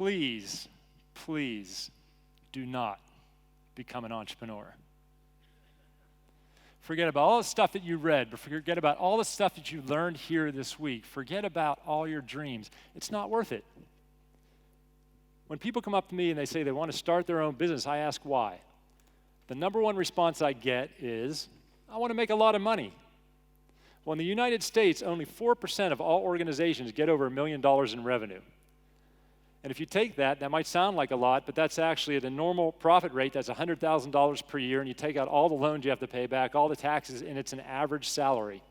please, please do not become an entrepreneur. Forget about all the stuff that you read, but forget about all the stuff that you learned here this week. Forget about all your dreams. It's not worth it. When people come up to me and they say they want to start their own business, I ask why. The number one response I get is, I want to make a lot of money. Well, in the United States, only 4% of all organizations get over $1 million in revenue. And if you take that, that might sound like a lot, but that's actually at a normal profit rate, that's $100,000 per year, and you take out all the loans you have to pay back, all the taxes, and it's an average salary.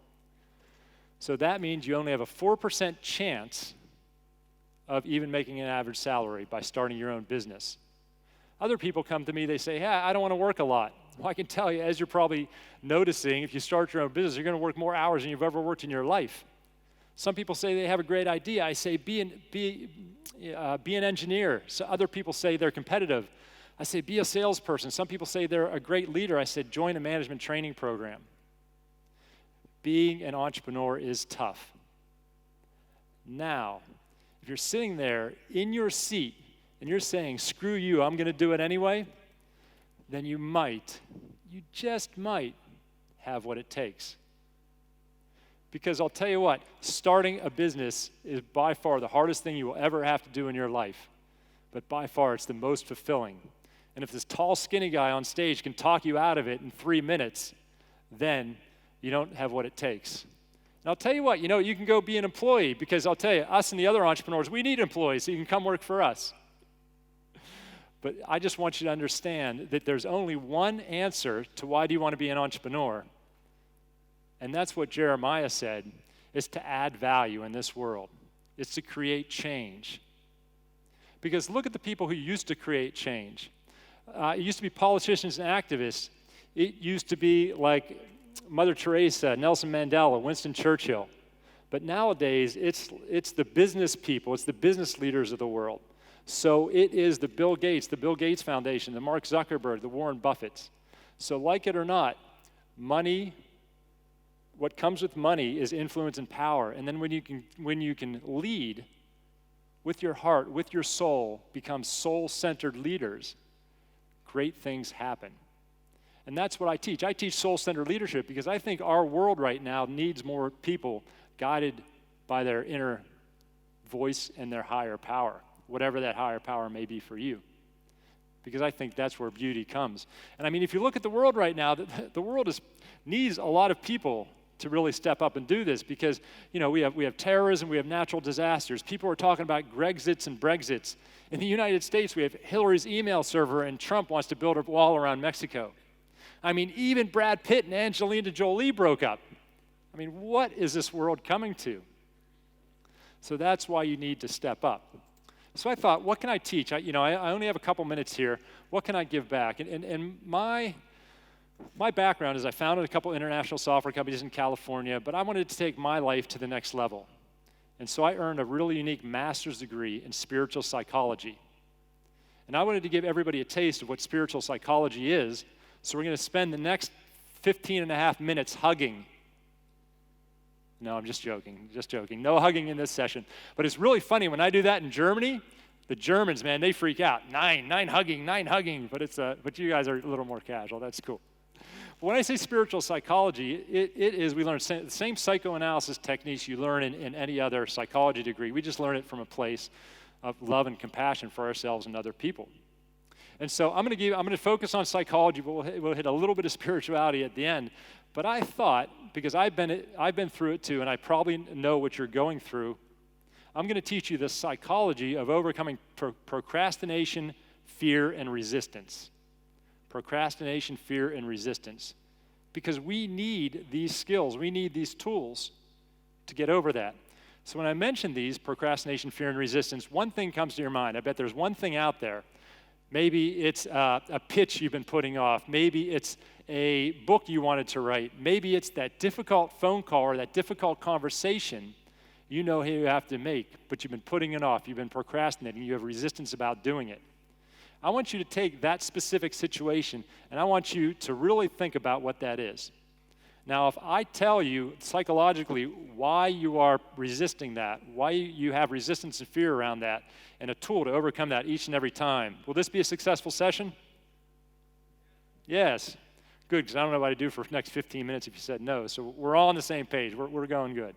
So that means you only have a 4% chance of even making an average salary by starting your own business. Other people come to me, they say, hey, I don't want to work a lot. Well, I can tell you, as you're probably noticing, if you start your own business, you're going to work more hours than you've ever worked in your life. Some people say they have a great idea. I say, be an engineer. So other people say they're competitive. I say, be a salesperson. Some people say they're a great leader. I said, join a management training program. Being an entrepreneur is tough. Now, if you're sitting there in your seat and you're saying, screw you, I'm going to do it anyway, then you just might have what it takes. Because I'll tell you what, starting a business is by far the hardest thing you will ever have to do in your life. But by far, it's the most fulfilling. And if this tall, skinny guy on stage can talk you out of it in 3 minutes, then you don't have what it takes. And I'll tell you what, you can go be an employee, because I'll tell you, us and the other entrepreneurs, we need employees, so you can come work for us. But I just want you to understand that there's only one answer to why do you want to be an entrepreneur. And that's what Jeremiah said, is to add value in this world. It's to create change. Because look at the people who used to create change. It used to be politicians and activists. It used to be like Mother Teresa, Nelson Mandela, Winston Churchill. But nowadays, it's the business people, it's the business leaders of the world. So it is the Bill Gates Foundation, the Mark Zuckerberg, the Warren Buffetts. So like it or not, what comes with money is influence and power. And then when you can lead with your heart, with your soul, become soul-centered leaders, great things happen. And that's what I teach. I teach soul-centered leadership because I think our world right now needs more people guided by their inner voice and their higher power, whatever that higher power may be for you. Because I think that's where beauty comes. And I mean, if you look at the world right now, the world needs a lot of people to really step up and do this, because we have terrorism, we have natural disasters. People are talking about Grexits and Brexits. In the United States, we have Hillary's email server, and Trump wants to build a wall around Mexico. I mean, even Brad Pitt and Angelina Jolie broke up. I mean, what is this world coming to? So that's why you need to step up. So I thought, what can I teach? I only have a couple minutes here. What can I give back? And my background is I founded a couple international software companies in California, but I wanted to take my life to the next level. And so I earned a really unique master's degree in spiritual psychology. And I wanted to give everybody a taste of what spiritual psychology is, so we're going to spend the next 15 and a half minutes hugging. No, I'm just joking. No hugging in this session. But it's really funny, when I do that in Germany, the Germans, man, they freak out. Nine hugging. But you guys are a little more casual. That's cool. When I say spiritual psychology, it is, we learn the same psychoanalysis techniques you learn in any other psychology degree. We just learn it from a place of love and compassion for ourselves and other people. And so I'm going to focus on psychology, but we'll hit a little bit of spirituality at the end. But I thought, because I've been through it too, and I probably know what you're going through, I'm going to teach you the psychology of overcoming procrastination, fear, and resistance. Procrastination, fear, and resistance. Because we need these skills, we need these tools to get over that. So when I mention these, procrastination, fear, and resistance, one thing comes to your mind. I bet there's one thing out there. Maybe it's a pitch you've been putting off. Maybe it's a book you wanted to write. Maybe it's that difficult phone call or that difficult conversation you have to make, but you've been putting it off. You've been procrastinating. You have resistance about doing it. I want you to take that specific situation, and I want you to really think about what that is. Now, if I tell you psychologically why you are resisting that, why you have resistance and fear around that, and a tool to overcome that each and every time, will this be a successful session? Yes. Good, because I don't know what to do for the next 15 minutes if you said no. So we're all on the same page. We're going good.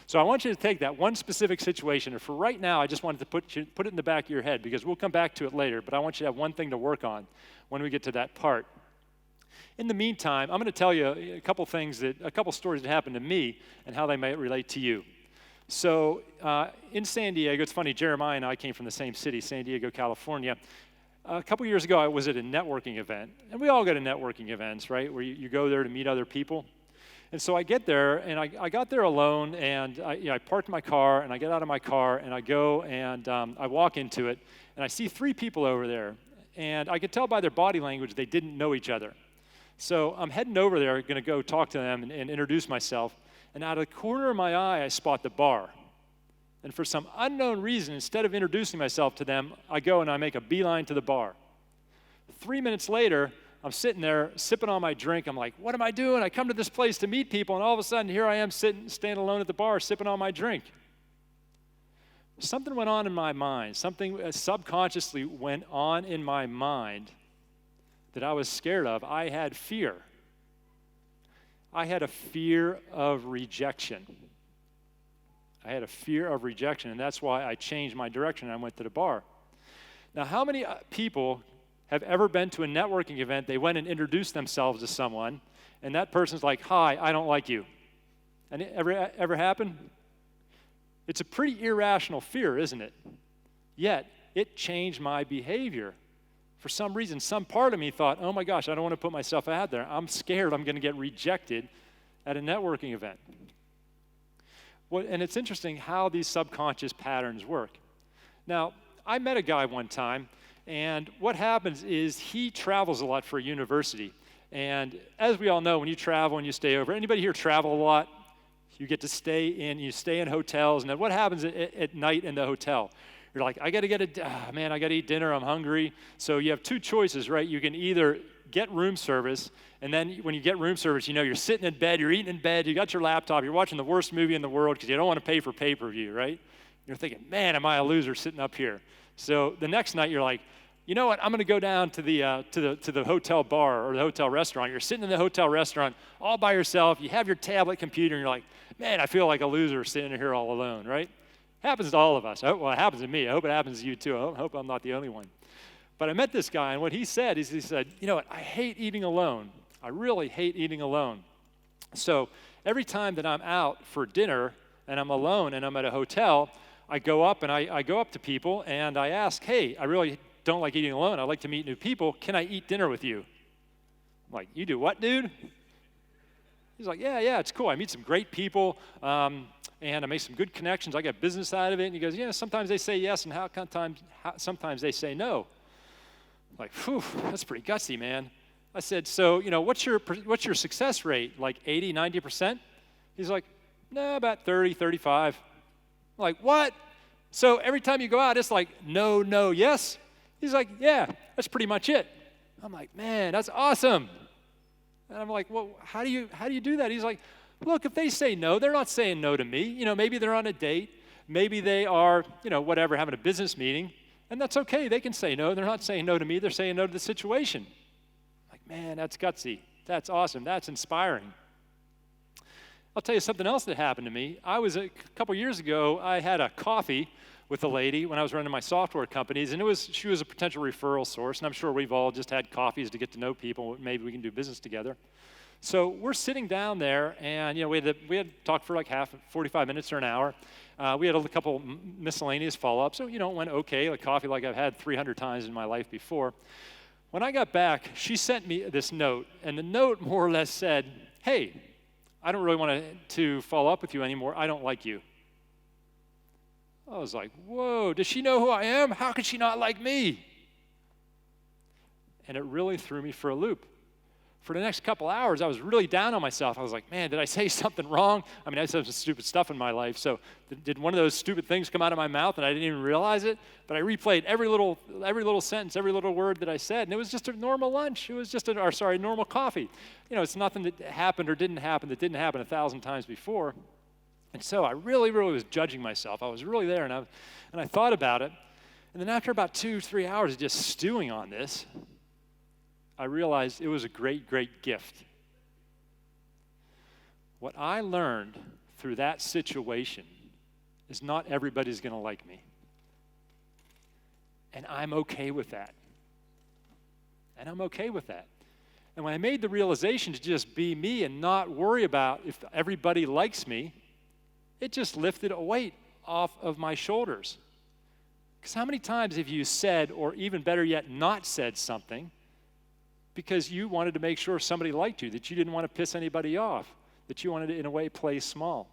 So I want you to take that one specific situation, and for right now, I just wanted to put it in the back of your head, because we'll come back to it later, but I want you to have one thing to work on when we get to that part. In the meantime, I'm going to tell you a couple stories that happened to me and how they might relate to you. So in San Diego, it's funny, Jeremiah and I came from the same city, San Diego, California. A couple years ago, I was at a networking event, and we all go to networking events, right, where you go there to meet other people. And so I get there, and I got there alone, and I parked my car, and I get out of my car, and I go, and I walk into it, and I see 3 people over there, and I could tell by their body language they didn't know each other. So I'm heading over there, going to go talk to them and introduce myself, and out of the corner of my eye, I spot the bar. And for some unknown reason, instead of introducing myself to them, I go and I make a beeline to the bar. 3 minutes later, I'm sitting there sipping on my drink. I'm like, what am I doing? I come to this place to meet people, and all of a sudden, here I am standing alone at the bar sipping on my drink. Something went on in my mind. Something subconsciously went on in my mind that I was scared of. I had fear. I had a fear of rejection. I had a fear of rejection, and that's why I changed my direction and I went to the bar. Now, how many people have ever been to a networking event, they went and introduced themselves to someone, and that person's like, hi, I don't like you? And it ever happened? It's a pretty irrational fear, isn't it? Yet, it changed my behavior. For some reason, some part of me thought, oh my gosh, I don't want to put myself out there. I'm scared I'm going to get rejected at a networking event. And it's interesting how these subconscious patterns work. Now, I met a guy one time, and what happens is he travels a lot for a university. And as we all know, when you travel and you stay over, anybody here travel a lot? You get to stay in hotels. And then what happens at night in the hotel? You're like, I got to eat dinner, I'm hungry. So you have 2 choices, right? You can either get room service, and then when you get room service, you're sitting in bed, you're eating in bed, you got your laptop, you're watching the worst movie in the world because you don't want to pay for pay-per-view, right? You're thinking, man, am I a loser sitting up here? So the next night, you're like, you know what? I'm going to go down to the hotel bar or the hotel restaurant. You're sitting in the hotel restaurant all by yourself. You have your tablet computer, and you're like, man, I feel like a loser sitting here all alone, right? Happens to all of us. Well, it happens to me. I hope it happens to you too. I hope I'm not the only one. But I met this guy, and what he said is, he said, you know what? I hate eating alone. I really hate eating alone. So every time that I'm out for dinner and I'm alone and I'm at a hotel, I go up to people and I ask, hey, I really don't like eating alone. I like to meet new people. Can I eat dinner with you? I'm like, you do what, dude? He's like, yeah, it's cool. I meet some great people, and I make some good connections. I get business out of it. And he goes, yeah, sometimes they say yes, and sometimes they say no. I'm like, whew, that's pretty gutsy, man. I said, so, what's your success rate? Like 80, 90%? He's like, no, about 30, 35. I'm like, what? So every time you go out, it's like, no, yes? He's like, yeah, that's pretty much it. I'm like, man, that's awesome. And I'm like, well, how do you do that? He's like, look, if they say no, they're not saying no to me. Maybe they're on a date. Maybe they are, whatever, having a business meeting. And that's okay. They can say no. They're not saying no to me. They're saying no to the situation. I'm like, man, that's gutsy. That's awesome. That's inspiring. I'll tell you something else that happened to me. A couple years ago, I had a coffee with a lady when I was running my software companies, and she was a potential referral source, and I'm sure we've all just had coffees to get to know people. Maybe we can do business together. So we're sitting down there, and we had to talk for like 45 minutes or an hour. We had a couple miscellaneous follow-ups, so it went okay, like coffee like I've had 300 times in my life before. When I got back, she sent me this note, and the note more or less said, hey, I don't really want to follow up with you anymore. I don't like you. I was like, whoa, does she know who I am? How could she not like me? And it really threw me for a loop. For the next couple hours, I was really down on myself. I was like, man, did I say something wrong? I mean, I said some stupid stuff in my life, so did one of those stupid things come out of my mouth and I didn't even realize it? But I replayed every little sentence, every little word that I said, and it was just a normal lunch. It was just normal coffee. It's nothing that happened or didn't happen that didn't happen 1,000 times before. And so I really, really was judging myself. I was really there, and I thought about it. And then after about 2-3 hours of just stewing on this, I realized it was a great, great gift. What I learned through that situation is not everybody's going to like me. And I'm okay with that. And when I made the realization to just be me and not worry about if everybody likes me, it just lifted a weight off of my shoulders. Because how many times have you said, or even better yet, not said something because you wanted to make sure somebody liked you, that you didn't want to piss anybody off, that you wanted to, in a way, play small?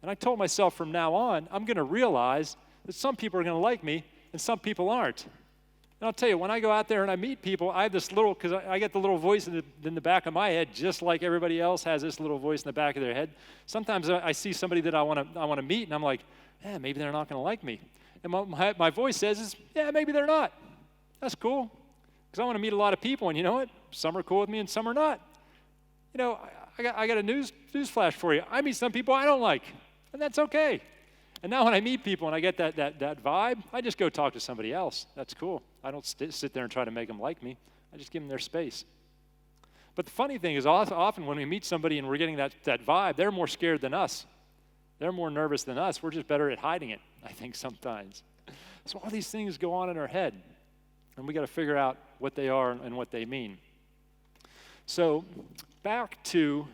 And I told myself from now on, I'm going to realize that some people are going to like me and some people aren't. And I'll tell you, when I go out there and I meet people, I have this little, because I get the little voice in the back of my head, just like everybody else has this little voice in the back of their head. Sometimes I see somebody that I want to meet, and I'm like, yeah, maybe they're not going to like me. And my voice says, yeah, maybe they're not. That's cool. Because I want to meet a lot of people, and you know what? Some are cool with me and some are not. I got a news flash for you. I meet some people I don't like, and that's okay. And now when I meet people and I get that vibe, I just go talk to somebody else. That's cool. I don't sit there and try to make them like me. I just give them their space. But the funny thing is often when we meet somebody and we're getting that vibe, they're more scared than us. They're more nervous than us. We're just better at hiding it, I think, sometimes. So all these things go on in our head, and we got to figure out what they are and what they mean. So back to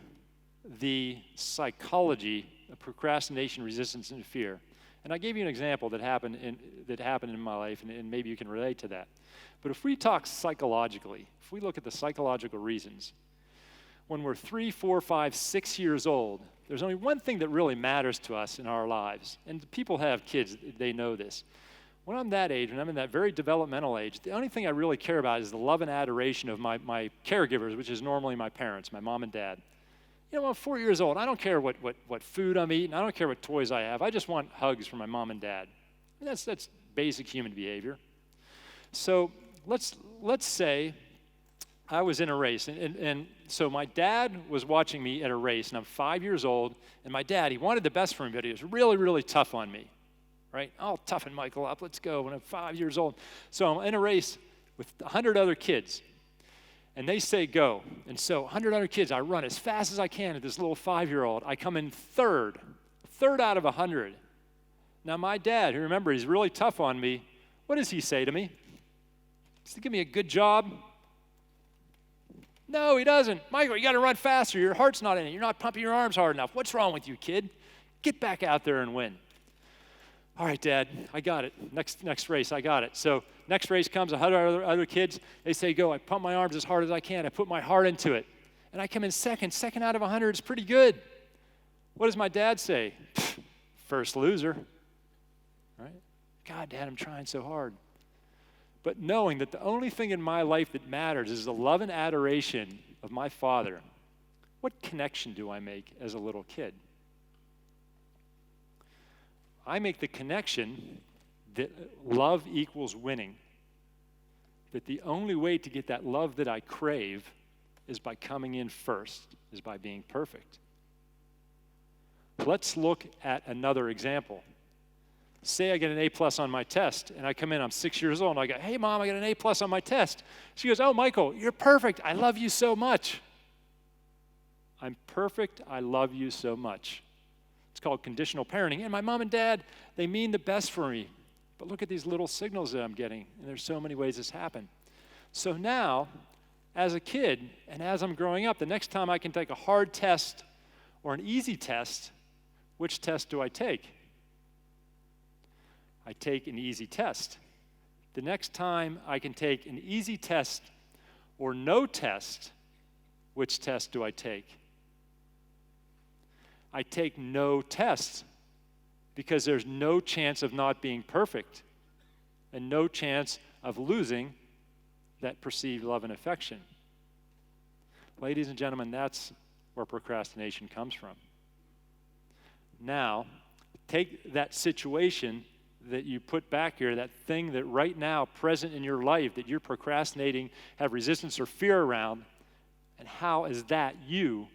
the psychology of procrastination, resistance, and fear. And I gave you an example that happened in my life, and maybe you can relate to that. But if we talk psychologically, if we look at the psychological reasons, when we're 3, 4, 5, 6 years old, there's only one thing that really matters to us in our lives. And people have kids, they know this. When I'm that age, when I'm in that very developmental age, the only thing I really care about is the love and adoration of my caregivers, which is normally my parents, my mom and dad. I'm 4 years old. I don't care what food I'm eating. I don't care what toys I have. I just want hugs from my mom and dad. And that's basic human behavior. So let's say I was in a race, and so my dad was watching me at a race, and I'm 5 years old, and my dad, he wanted the best for me, but he was really, really tough on me, right? I'll toughen Michael up. Let's go when I'm 5 years old. So I'm in a race with 100 other kids. And they say go. And so 100 other kids, I run as fast as I can at this little 5-year-old. I come in third out of 100. Now my dad, who remember, he's really tough on me, what does he say to me? Does he give me a good job? No, he doesn't. Michael, you got to run faster. Your heart's not in it. You're not pumping your arms hard enough. What's wrong with you, kid? Get back out there and win. All right, Dad, I got it. Next race, I got it. So next race comes, 100 other kids. They say go. I pump my arms as hard as I can. I put my heart into it. And I come in second. Second out of 100 is pretty good. What does my dad say? First loser. Right? God, Dad, I'm trying so hard. But knowing that the only thing in my life that matters is the love and adoration of my father, what connection do I make as a little kid? I make the connection that love equals winning. That the only way to get that love that I crave is by coming in first, is by being perfect. Let's look at another example. Say I get an A+ on my test, and I come in, I'm 6 years old, and I go, hey, Mom, I got an A+ on my test. She goes, oh, Michael, you're perfect. I love you so much. I'm perfect. I love you so much. It's called conditional parenting. And my mom and dad, they mean the best for me. But look at these little signals that I'm getting, and there's so many ways this happen. So now, as a kid, and as I'm growing up, the next time I can take a hard test or an easy test, which test do I take? I take an easy test. The next time I can take an easy test or no test, which test do I take? I take no test because there's no chance of not being perfect and no chance of losing that perceived love and affection. Ladies and gentlemen, that's where procrastination comes from. Now, take that situation that you put back here, that thing that right now present in your life that you're procrastinating, have resistance or fear around, and how is that you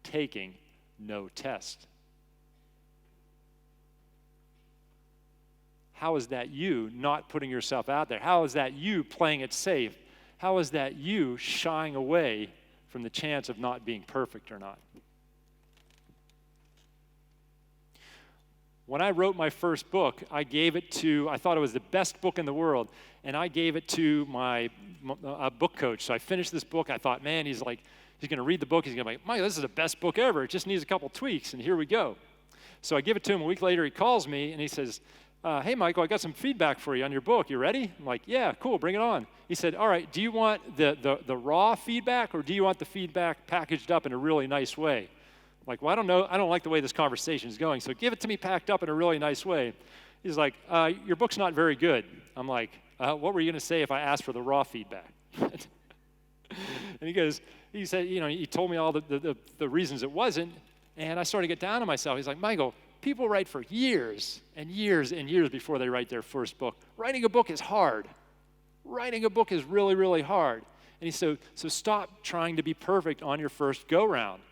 taking no test? How is that you not putting yourself out there? How is that you playing it safe? How is that you shying away from the chance of not being perfect or not? When I wrote my first book, I thought it was the best book in the world, and I gave it to my book coach. So I finished this book. I thought, man, he's going to read the book. He's going to be like, Michael, this is the best book ever. It just needs a couple tweaks, and here we go. So I give it to him. A week later, he calls me, and he says, hey, Michael, I got some feedback for you on your book. You ready? I'm like, yeah, cool, bring it on. He said, all right, do you want the raw feedback, or do you want the feedback packaged up in a really nice way? I'm like, well, I don't know. I don't like the way this conversation is going, so give it to me packed up in a really nice way. He's like, your book's not very good. I'm like, what were you going to say if I asked for the raw feedback? And he said, he told me all the reasons it wasn't, and I started to get down on myself. He's like, Michael, people write for years and years and years before they write their first book. Writing a book is hard. Writing a book is really, really hard. And he said, so stop trying to be perfect on your first go-round.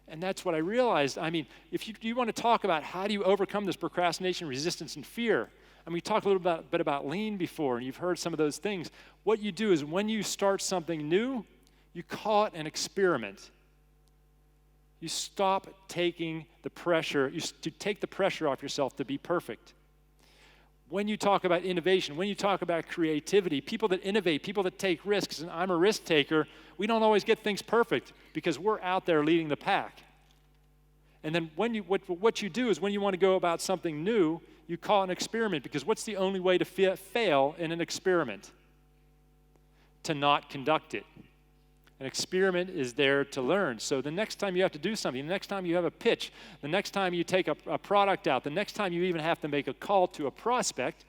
And that's what I realized. I mean, if you want to talk about how do you overcome this procrastination, resistance, and fear, we talked a little bit about lean before, and you've heard some of those things. What you do is when you start something new, you call it an experiment. You stop taking the pressure, to take the pressure off yourself to be perfect. When you talk about innovation, when you talk about creativity, people that innovate, people that take risks, and I'm a risk taker, we don't always get things perfect because we're out there leading the pack. And then what you do is when you want to go about something new, you call it an experiment, because what's the only way to fail in an experiment? To not conduct it. An experiment is there to learn. So the next time you have to do something, the next time you have a pitch, the next time you take a product out, the next time you even have to make a call to a prospect,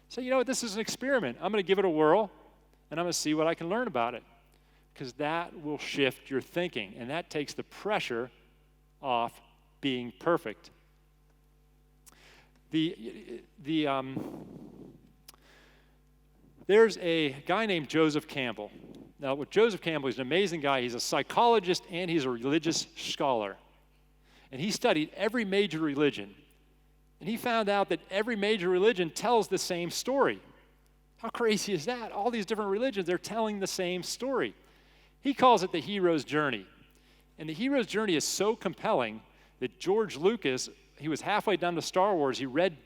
say, you know what, this is an experiment. I'm going to give it a whirl, and I'm going to see what I can learn about it. Because that will shift your thinking, and that takes the pressure off being perfect. There's a guy named Joseph Campbell. Now, with Joseph Campbell, he's an amazing guy. He's a psychologist and he's a religious scholar. And he studied every major religion. And he found out that every major religion tells the same story. How crazy is that? All these different religions, they're telling the same story. He calls it the hero's journey. And the hero's journey is so compelling that George Lucas, he was halfway done to Star Wars. He read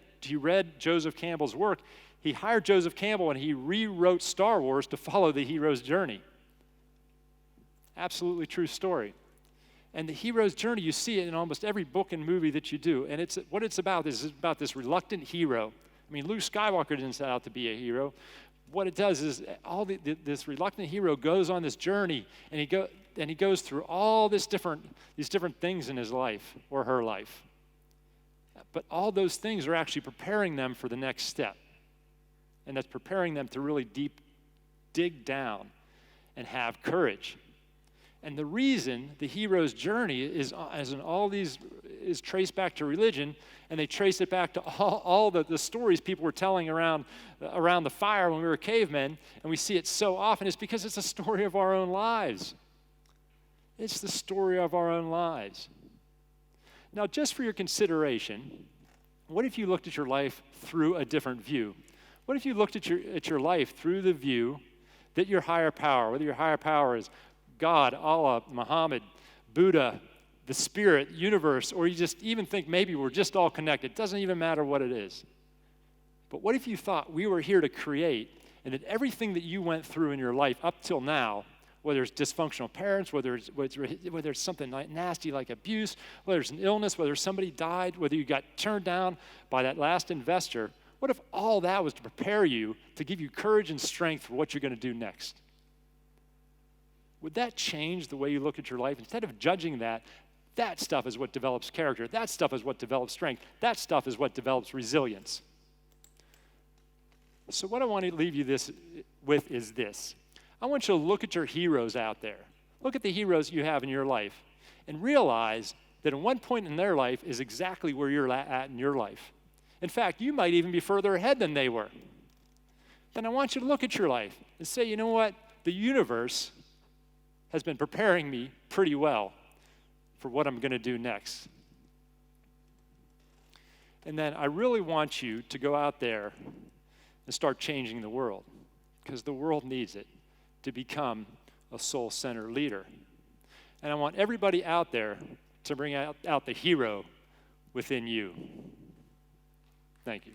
Joseph Campbell's work. He hired Joseph Campbell and he rewrote Star Wars to follow the hero's journey. Absolutely true story. And the hero's journey, you see it in almost every book and movie that you do. And what it's about is about this reluctant hero. Luke Skywalker didn't set out to be a hero. What it does is this reluctant hero goes on this journey, and he goes through all these different things in his life or her life. But all those things are actually preparing them for the next step. And that's preparing them to really dig down and have courage. And the reason the hero's journey is traced back to religion, and they trace it back to all the stories people were telling around the fire when we were cavemen, and we see it so often, is because it's a story of our own lives. It's the story of our own lives. Now, just for your consideration, what if you looked at your life through a different view? What if you looked at your life through the view that your higher power, whether your higher power is God, Allah, Muhammad, Buddha, the spirit, universe, or you just even think maybe we're just all connected. It doesn't even matter what it is. But what if you thought we were here to create, and that everything that you went through in your life up till now, whether it's dysfunctional parents, whether it's something nasty like abuse, whether it's an illness, whether somebody died, whether you got turned down by that last investor, what if all that was to prepare you, to give you courage and strength for what you're going to do next? Would that change the way you look at your life? Instead of judging that stuff is what develops character. That stuff is what develops strength. That stuff is what develops resilience. So what I want to leave you with is this. I want you to look at your heroes out there. Look at the heroes you have in your life and realize that at one point in their life is exactly where you're at in your life. In fact, you might even be further ahead than they were. Then I want you to look at your life and say, you know what? The universe has been preparing me pretty well for what I'm going to do next. And then I really want you to go out there and start changing the world, because the world needs it to become a soul-centered leader. And I want everybody out there to bring out the hero within you. Thank you.